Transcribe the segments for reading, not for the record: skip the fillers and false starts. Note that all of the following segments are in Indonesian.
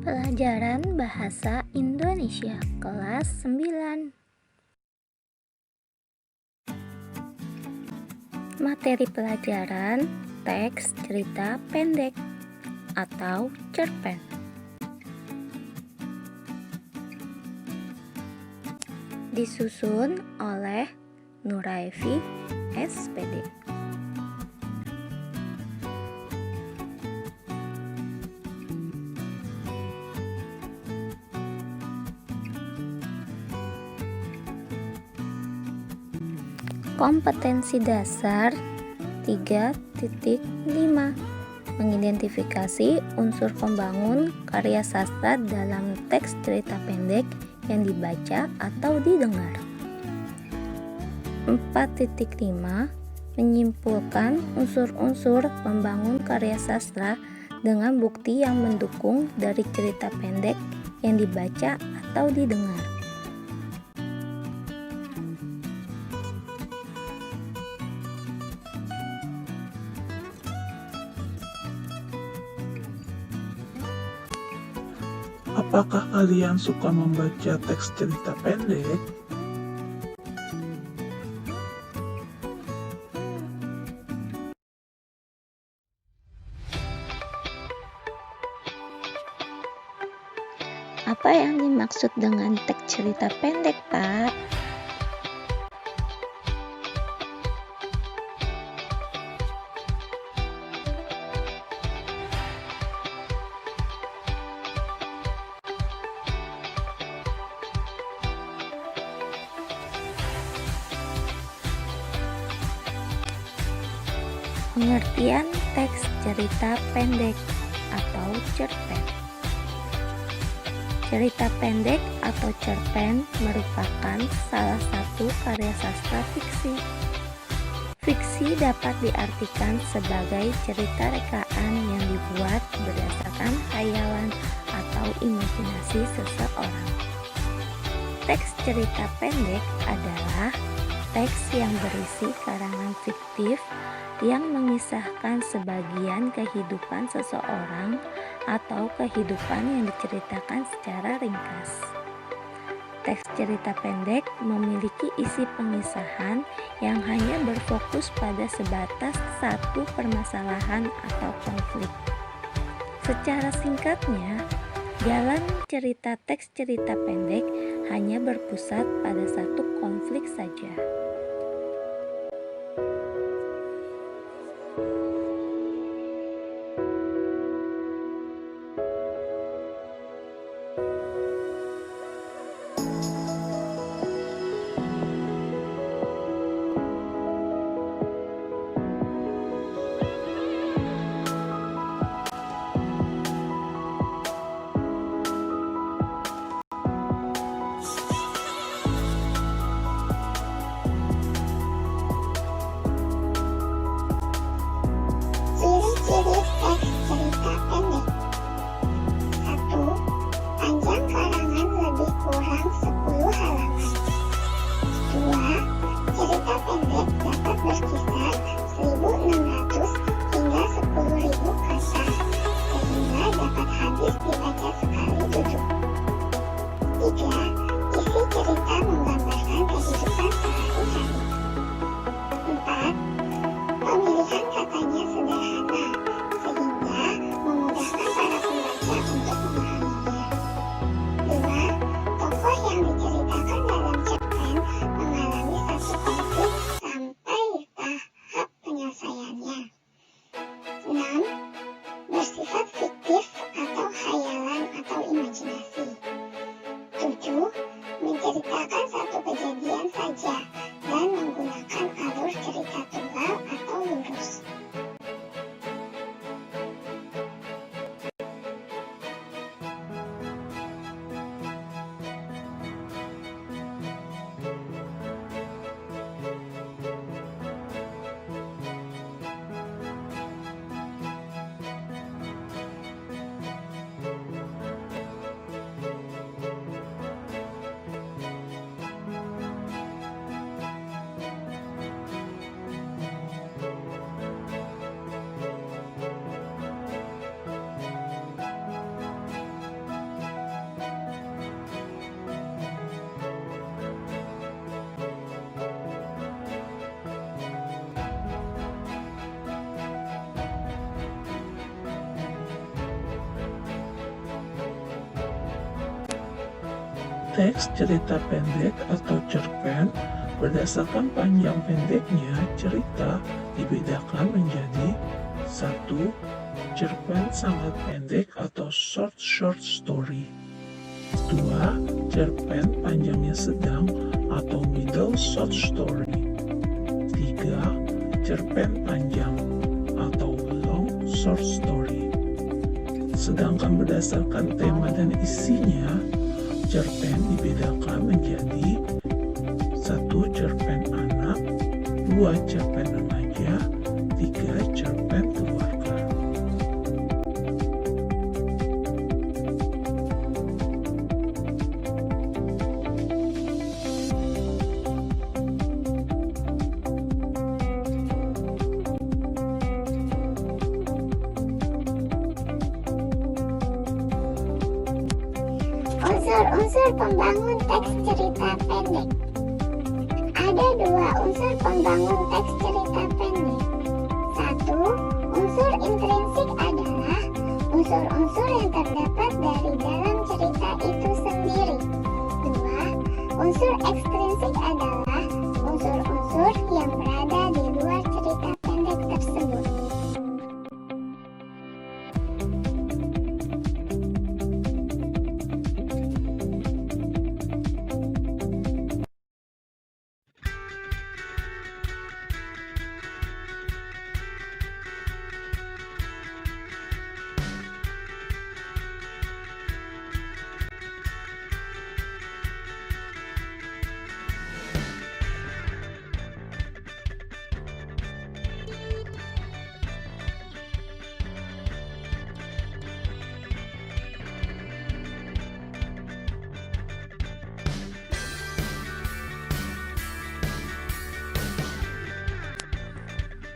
Pelajaran Bahasa Indonesia kelas 9. Materi pelajaran teks cerita pendek atau cerpen. Disusun oleh Nuraifi SPD. Kompetensi dasar 3.5 mengidentifikasi unsur pembangun karya sastra dalam teks cerita pendek yang dibaca atau didengar. 4.5 menyimpulkan unsur-unsur pembangun karya sastra dengan bukti yang mendukung dari cerita pendek yang dibaca atau didengar. Apakah kalian suka membaca teks cerita pendek? Apa yang dimaksud dengan teks cerita pendek, Pak? Pengertian teks cerita pendek atau cerpen. Cerita pendek atau cerpen merupakan salah satu karya sastra fiksi. Fiksi dapat diartikan sebagai cerita rekaan yang dibuat berdasarkan khayalan atau imajinasi seseorang. Teks cerita pendek adalah teks yang berisi karangan fiktif yang mengisahkan sebagian kehidupan seseorang atau kehidupan yang diceritakan secara ringkas. Teks cerita pendek memiliki isi pengisahan yang hanya berfokus pada sebatas satu permasalahan atau konflik. Secara singkatnya, jalan cerita teks cerita pendek hanya berpusat pada satu konflik saja. Teks cerita pendek atau cerpen berdasarkan panjang pendeknya cerita dibedakan menjadi 1. Cerpen sangat pendek atau short story. 2. Cerpen panjangnya sedang atau middle short story. 3. Cerpen panjang atau long short story. Sedangkan berdasarkan tema dan isinya, cerpen dibedakan menjadi 1. Cerpen anak, 2. Cerpen remaja, 3. Cerpen keluarga. Unsur-unsur pembangun teks cerita pendek. Ada 2 unsur pembangun teks cerita pendek. 1. Unsur intrinsik adalah unsur-unsur yang terdapat dari dalam cerita itu sendiri. 2. Unsur ekstrinsik adalah unsur-unsur yang berada di luar cerita pendek tersebut.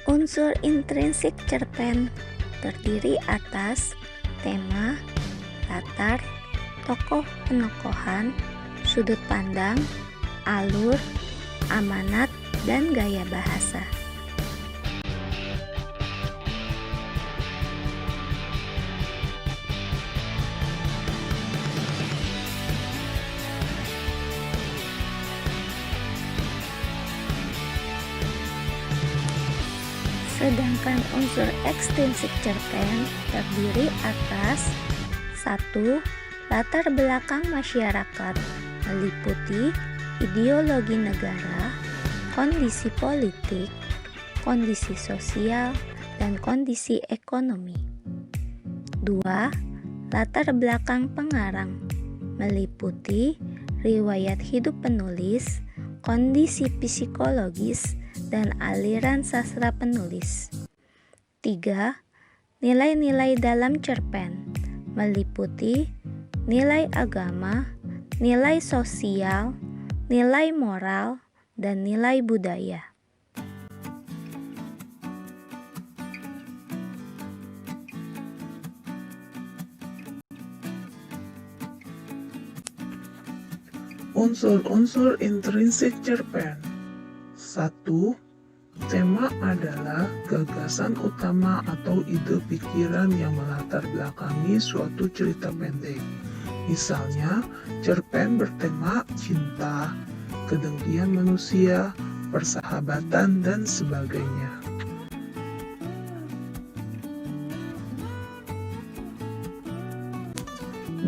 Unsur intrinsik cerpen terdiri atas tema, latar, tokoh penokohan, sudut pandang, alur, amanat, dan gaya bahasa. Sedangkan unsur ekstrinsik cerpen terdiri atas 1. Latar belakang masyarakat meliputi ideologi negara, kondisi politik, kondisi sosial, dan kondisi ekonomi. 2. Latar belakang pengarang meliputi riwayat hidup penulis, kondisi psikologis, dan aliran sastra penulis. 3. Nilai-nilai dalam cerpen meliputi nilai agama, nilai sosial, nilai moral, dan nilai budaya. Unsur-unsur intrinsik cerpen. 1. Tema adalah gagasan utama atau ide pikiran yang melatar belakangi suatu cerita pendek. Misalnya, cerpen bertema cinta, kedengkian manusia, persahabatan, dan sebagainya.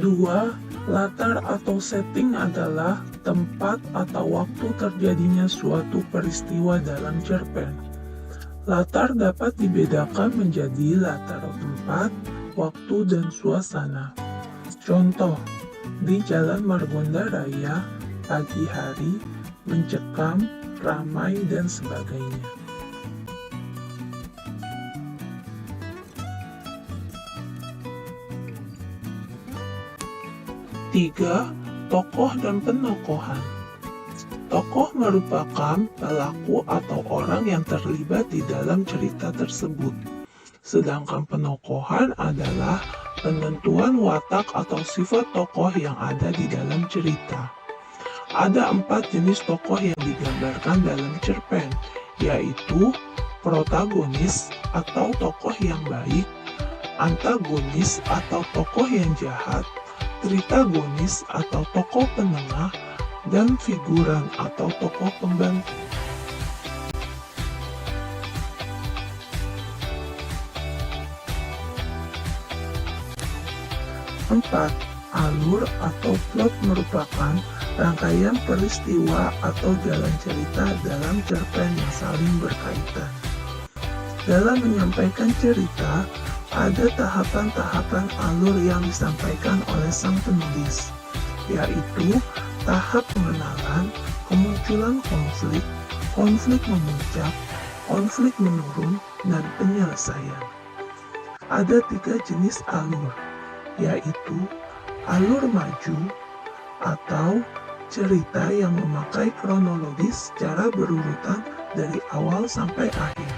2. Latar atau setting adalah tempat atau waktu terjadinya suatu peristiwa dalam cerpen. Latar dapat dibedakan menjadi latar tempat, waktu, dan suasana. Contoh, di Jalan Margonda Raya, pagi hari, mencekam, ramai, dan sebagainya. 3. Tokoh dan penokohan. Tokoh merupakan pelaku atau orang yang terlibat di dalam cerita tersebut. Sedangkan penokohan adalah penentuan watak atau sifat tokoh yang ada di dalam cerita. Ada 4 jenis tokoh yang digambarkan dalam cerpen, yaitu protagonis atau tokoh yang baik, antagonis atau tokoh yang jahat, tritagonis atau tokoh penengah, dan figuran atau tokoh pembantu. 4. Alur atau plot merupakan rangkaian peristiwa atau jalan cerita dalam cerpen yang saling berkaitan. Dalam menyampaikan cerita, ada tahapan-tahapan alur yang disampaikan oleh sang penulis, yaitu tahap pengenalan, kemunculan konflik, konflik memuncak, konflik menurun, dan penyelesaian. Ada 3 jenis alur, yaitu alur maju atau cerita yang memakai kronologis secara berurutan dari awal sampai akhir.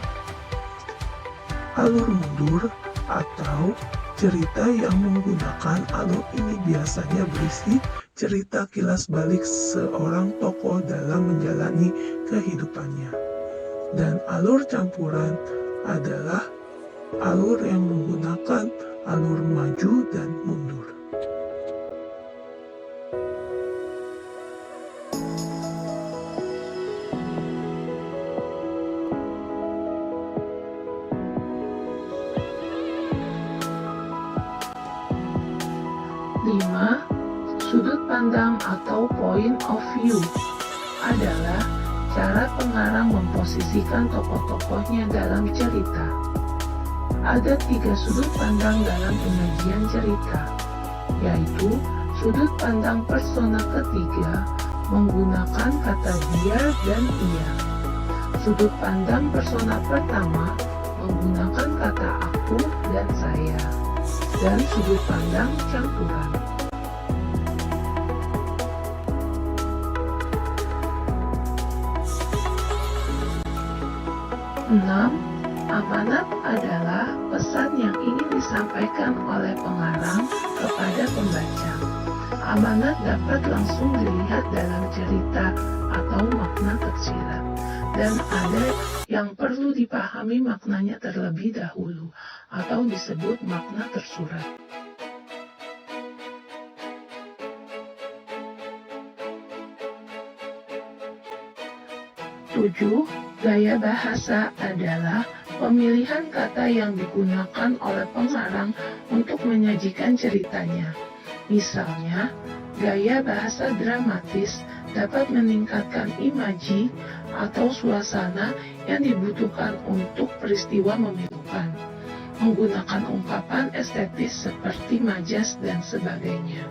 Alur mundur atau cerita yang menggunakan alur ini biasanya berisi cerita kilas balik seorang tokoh dalam menjalani kehidupannya. Dan alur campuran adalah alur yang menggunakan alur maju dan mundur. Lima, sudut pandang atau point of view adalah cara pengarang memposisikan tokoh-tokohnya dalam cerita. Ada 3 sudut pandang dalam penyajian cerita, yaitu sudut pandang persona ketiga menggunakan kata dia dan ia. Sudut pandang persona pertama menggunakan kata aku dan saya. Dan sudut pandang campuran. 6. Amanat adalah pesan yang ingin disampaikan oleh pengarang kepada pembaca. Amanat dapat langsung dilihat dalam cerita atau makna tersirat, dan ada yang perlu dipahami maknanya terlebih dahulu atau disebut makna tersurat. 7. Gaya bahasa adalah pemilihan kata yang digunakan oleh pengarang untuk menyajikan ceritanya. Misalnya, gaya bahasa dramatis dapat meningkatkan imaji atau suasana yang dibutuhkan untuk peristiwa memilukan, menggunakan ungkapan estetis seperti majas dan sebagainya.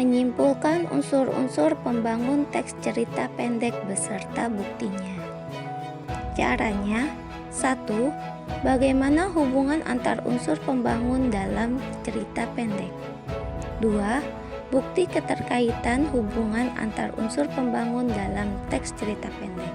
Menyimpulkan unsur-unsur pembangun teks cerita pendek beserta buktinya. Caranya: 1. Bagaimana hubungan antar unsur pembangun dalam cerita pendek? 2. Bukti keterkaitan hubungan antar unsur pembangun dalam teks cerita pendek.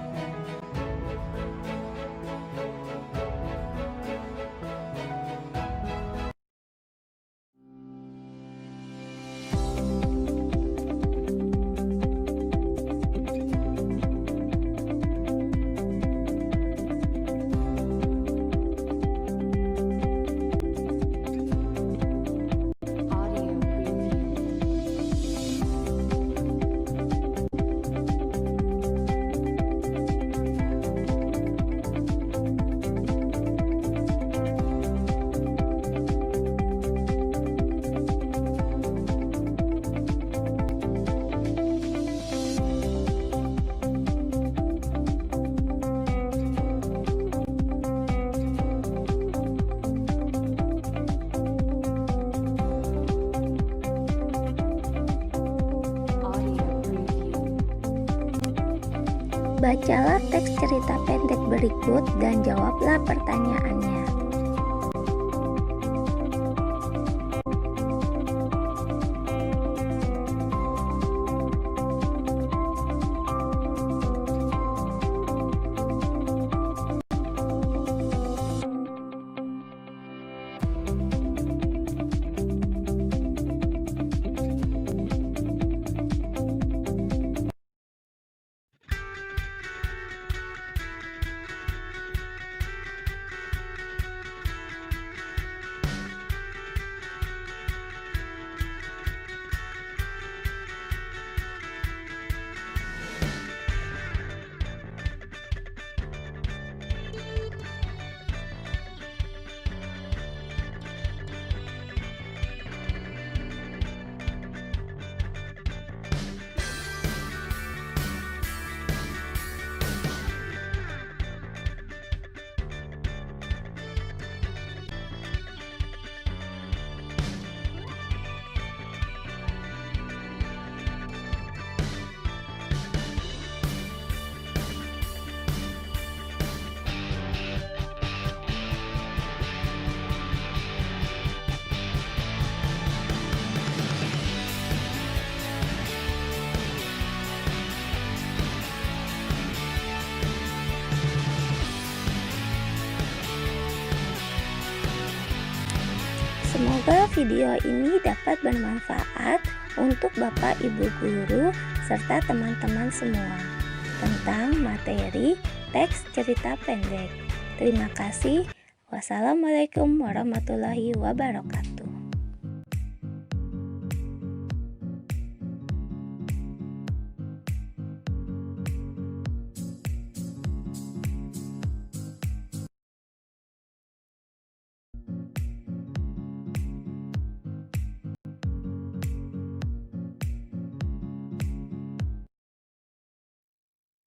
Bacalah teks cerita pendek berikut dan jawablah pertanyaannya. video ini dapat bermanfaat untuk Bapak Ibu guru serta teman-teman semua tentang materi teks cerita pendek. Terima kasih. Wassalamualaikum warahmatullahi wabarakatuh.